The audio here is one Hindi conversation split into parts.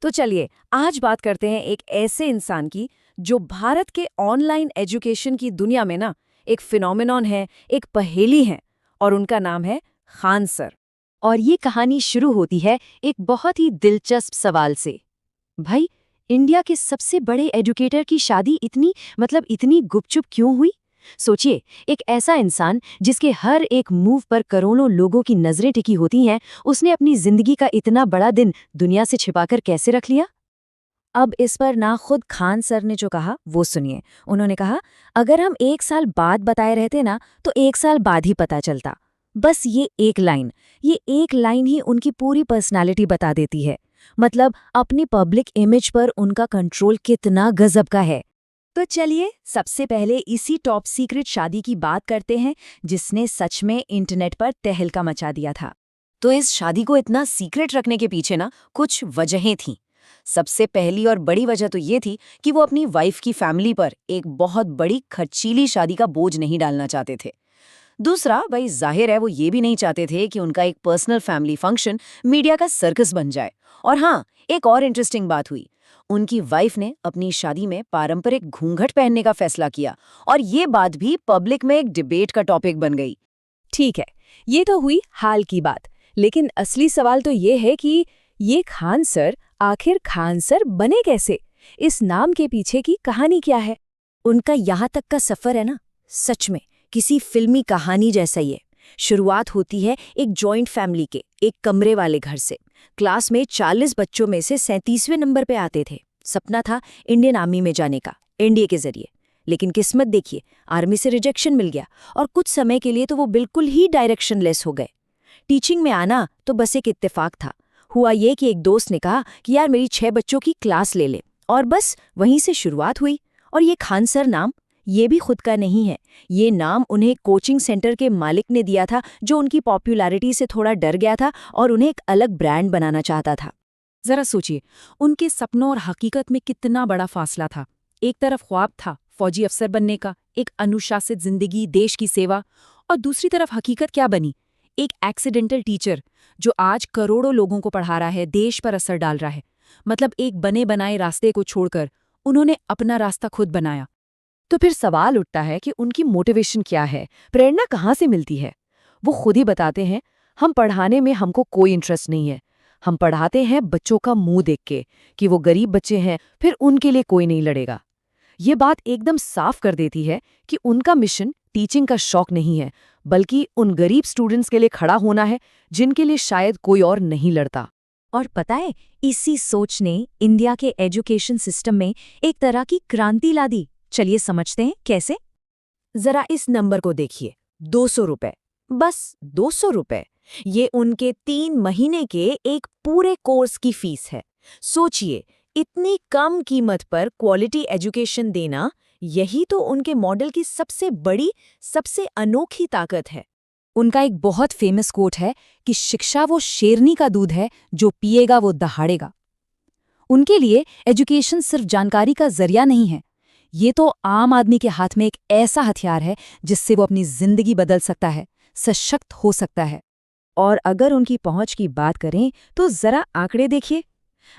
तो चलिए आज बात करते हैं एक ऐसे इंसान की जो भारत के ऑनलाइन एजुकेशन की दुनिया में ना एक फिनोमेनॉन है, एक पहेली है, और उनका नाम है खान सर। और ये कहानी शुरू होती है एक बहुत ही दिलचस्प सवाल से। भाई, इंडिया के सबसे बड़े एजुकेटर की शादी इतनी गुपचुप क्यों हुई? सोचिए, एक ऐसा इंसान जिसके हर एक मूव पर करोड़ों लोगों की नजरें टिकी होती हैं, उसने अपनी जिंदगी का इतना बड़ा दिन दुनिया से छिपाकर कैसे रख लिया? अब इस पर ना खुद खान सर ने जो कहा वो सुनिए। उन्होंने कहा, अगर हम 1 साल बाद बताए रहते ना तो 1 साल बाद ही पता चलता। बस ये एक लाइन ही उनकी पूरी पर्सनालिटी बता देती है। मतलब अपनी पब्लिक इमेज पर उनका कंट्रोल कितना गजब का है। तो चलिए सबसे पहले इसी टॉप सीक्रेट शादी की बात करते हैं जिसने सच में इंटरनेट पर तहलका मचा दिया था। तो इस शादी को इतना सीक्रेट रखने के पीछे ना कुछ वजहें थीं। सबसे पहली और बड़ी वजह तो ये थी कि वो अपनी वाइफ की फैमिली पर एक बहुत बड़ी खर्चीली शादी का बोझ नहीं डालना चाहते थे। दूसरा, भाई जाहिर है वो ये भी नहीं चाहते थे कि उनका एक पर्सनल फैमिली फंक्शन मीडिया का सर्कस बन जाए। और हाँ, एक और इंटरेस्टिंग बात हुई, उनकी वाइफ ने अपनी शादी में पारंपरिक घूंघट पहनने का फैसला किया और ये बात भी पब्लिक में एक डिबेट का टॉपिक बन गई। ठीक है, ये तो हुई हाल की बात, लेकिन असली सवाल तो ये है कि ये खान सर आखिर खान सर बने कैसे? इस नाम के पीछे की कहानी क्या है? उनका यहाँ तक का सफर है ना, सच में किसी फिल्मी कहानी जैसा ही है। शुरुआत होती है एक जॉइंट फैमिली के एक कमरे वाले घर से। क्लास में 40 बच्चों में से 37वें नंबर पे आते थे। सपना था इंडियन आर्मी में जाने का, एनडीए के जरिए। लेकिन किस्मत देखिए, आर्मी से रिजेक्शन मिल गया और कुछ समय के लिए तो वो बिल्कुल ही डायरेक्शनलेस हो गए। टीचिंग में आना तो बस एक इत्तेफाक था। हुआ ये कि एक दोस्त ने कहा कि यार मेरी 6 बच्चों की क्लास ले ले, और बस वहीं से शुरुआत हुई। और ये खान सर नाम, ये भी खुद का नहीं है। ये नाम उन्हें कोचिंग सेंटर के मालिक ने दिया था, जो उनकी पॉपुलैरिटी से थोड़ा डर गया था और उन्हें एक अलग ब्रांड बनाना चाहता था। जरा सोचिए, उनके सपनों और हकीकत में कितना बड़ा फासला था। एक तरफ ख्वाब था फौजी अफसर बनने का, एक अनुशासित जिंदगी, देश की सेवा, और दूसरी तरफ हकीकत क्या बनी? एक एक्सीडेंटल टीचर जो आज करोड़ों लोगों को पढ़ा रहा है, देश पर असर डाल रहा है। मतलब एक बने बनाए रास्ते को छोड़कर उन्होंने अपना रास्ता खुद बनाया। तो फिर सवाल उठता है कि उनकी मोटिवेशन क्या है, प्रेरणा कहाँ से मिलती है? वो खुद ही बताते हैं, हम पढ़ाने में हमको कोई इंटरेस्ट नहीं है। हम पढ़ाते हैं बच्चों का मुंह देख के कि वो गरीब बच्चे हैं, फिर उनके लिए कोई नहीं लड़ेगा। ये बात एकदम साफ कर देती है कि उनका मिशन टीचिंग का शौक नहीं है, बल्कि उन गरीब स्टूडेंट्स के लिए खड़ा होना है जिनके लिए शायद कोई और नहीं लड़ता। और पता है, इसी सोच ने इंडिया के एजुकेशन सिस्टम में एक तरह की क्रांति ला दी। चलिए समझते हैं कैसे। जरा इस नंबर को देखिए, 200 रुपए, बस 200 रुपए। ये उनके 3 महीने के एक पूरे कोर्स की फीस है। सोचिए, इतनी कम कीमत पर क्वालिटी एजुकेशन देना, यही तो उनके मॉडल की सबसे बड़ी, सबसे अनोखी ताकत है। उनका एक बहुत फेमस कोट है कि शिक्षा वो शेरनी का दूध है, जो पिएगा वो दहाड़ेगा। उनके लिए एजुकेशन सिर्फ जानकारी का जरिया नहीं है, ये तो आम आदमी के हाथ में एक ऐसा हथियार है जिससे वो अपनी जिंदगी बदल सकता है, सशक्त हो सकता है। और अगर उनकी पहुंच की बात करें तो जरा आंकड़े देखिए।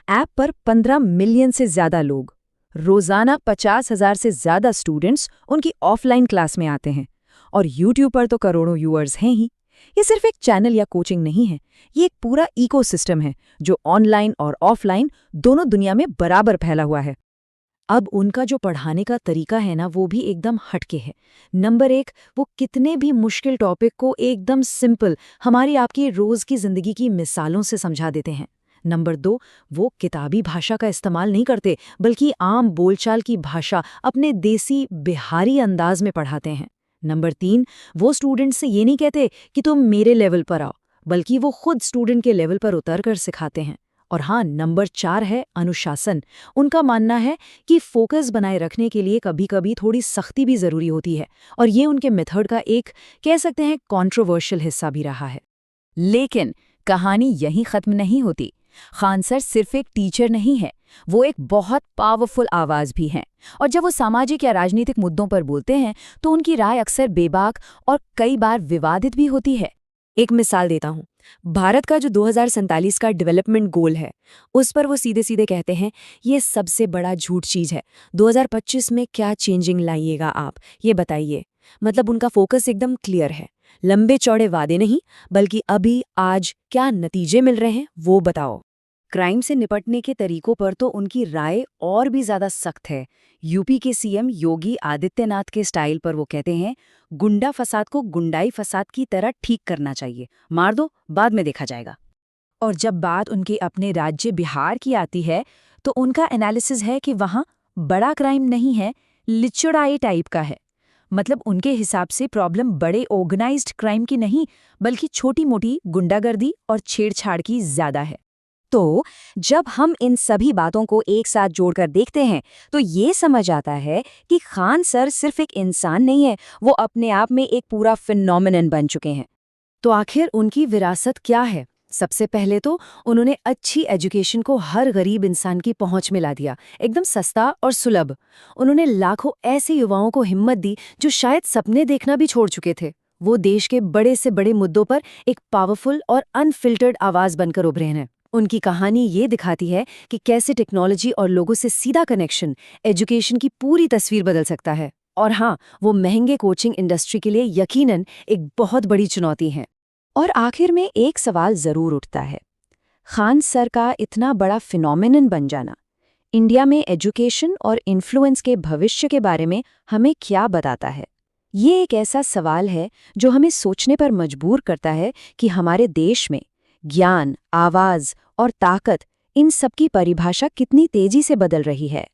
ऐप पर 15 मिलियन से ज्यादा लोग, रोजाना 50,000 से ज्यादा स्टूडेंट्स उनकी ऑफलाइन क्लास में आते हैं, और यूट्यूब पर तो करोड़ों व्यूअर्स हैं ही। ये सिर्फ एक चैनल या कोचिंग नहीं है, ये एक पूरा इकोसिस्टम है जो ऑनलाइन और ऑफलाइन दोनों दुनिया में बराबर फैला हुआ है। अब उनका जो पढ़ाने का तरीका है ना, वो भी एकदम हटके है। नंबर 1, वो कितने भी मुश्किल टॉपिक को एकदम सिंपल, हमारी आपकी रोज की जिंदगी की मिसालों से समझा देते हैं। नंबर 2, वो किताबी भाषा का इस्तेमाल नहीं करते, बल्कि आम बोलचाल की भाषा अपने देसी बिहारी अंदाज में पढ़ाते हैं। नंबर 3, वो स्टूडेंट से ये नहीं कहते कि तुम मेरे लेवल पर आओ, बल्कि वो खुद स्टूडेंट के लेवल पर उतरकर सिखाते हैं। और हाँ, नंबर 4 है अनुशासन। उनका मानना है कि फोकस बनाए रखने के लिए कभी-कभी थोड़ी सख्ती भी जरूरी होती है, और ये उनके मेथड का एक, कह सकते हैं, कंट्रोवर्शियल हिस्सा भी रहा है। लेकिन कहानी यहीं खत्म नहीं होती। खान सर सिर्फ एक टीचर नहीं है, वो एक बहुत पावरफुल आवाज भी हैं। और जब वो सामाजिक या राजनीतिक मुद्दों पर बोलते हैं तो उनकी राय अक्सर बेबाक और कई बार विवादित भी होती है। एक मिसाल देता हूँ, भारत का जो 2047 का डेवलपमेंट गोल है, उस पर वो सीधे सीधे कहते हैं ये सबसे बड़ा झूठ चीज है। 2025 में क्या चेंजिंग लाइएगा आप, ये बताइए। मतलब उनका फोकस एकदम क्लियर है, लंबे चौड़े वादे नहीं, बल्कि अभी आज क्या नतीजे मिल रहे हैं वो बताओ। क्राइम से निपटने के तरीकों पर तो उनकी राय और भी ज्यादा सख्त है। यूपी के सीएम योगी आदित्यनाथ के स्टाइल पर वो कहते हैं, गुंडा फसाद को गुंडाई फसाद की तरह ठीक करना चाहिए, मार दो बाद में देखा जाएगा। और जब बात उनके अपने राज्य बिहार की आती है, तो उनका एनालिसिस है कि वहाँ बड़ा क्राइम नहीं है, लिचड़ाई टाइप का है। मतलब उनके हिसाब से प्रॉब्लम बड़े ऑर्गेनाइज्ड क्राइम की नहीं, बल्कि छोटी मोटी गुंडागर्दी और छेड़छाड़ की ज्यादा है। तो जब हम इन सभी बातों को एक साथ जोड़कर देखते हैं, तो ये समझ आता है कि खान सर सिर्फ एक इंसान नहीं है, वो अपने आप में एक पूरा फिनोमेनन बन चुके हैं। तो आखिर उनकी विरासत क्या है? सबसे पहले तो उन्होंने अच्छी एजुकेशन को हर गरीब इंसान की पहुंच में ला दिया, एकदम सस्ता और सुलभ। उन्होंने लाखों ऐसे युवाओं को हिम्मत दी जो शायद सपने देखना भी छोड़ चुके थे। वो देश के बड़े से बड़े मुद्दों पर एक पावरफुल और अनफिल्टर्ड आवाज बनकर उभरे हैं। उनकी कहानी ये दिखाती है कि कैसे टेक्नोलॉजी और लोगों से सीधा कनेक्शन एजुकेशन की पूरी तस्वीर बदल सकता है। और हाँ, वो महंगे कोचिंग इंडस्ट्री के लिए यकीनन एक बहुत बड़ी चुनौती है। और आखिर में एक सवाल जरूर उठता है, खान सर का इतना बड़ा फिनोमेनन बन जाना इंडिया में एजुकेशन और इन्फ्लुएंस के भविष्य के बारे में हमें क्या बताता है? ये एक ऐसा सवाल है जो हमें सोचने पर मजबूर करता है कि हमारे देश में ज्ञान, आवाज और ताकत, इन सब की परिभाषा कितनी तेजी से बदल रही है।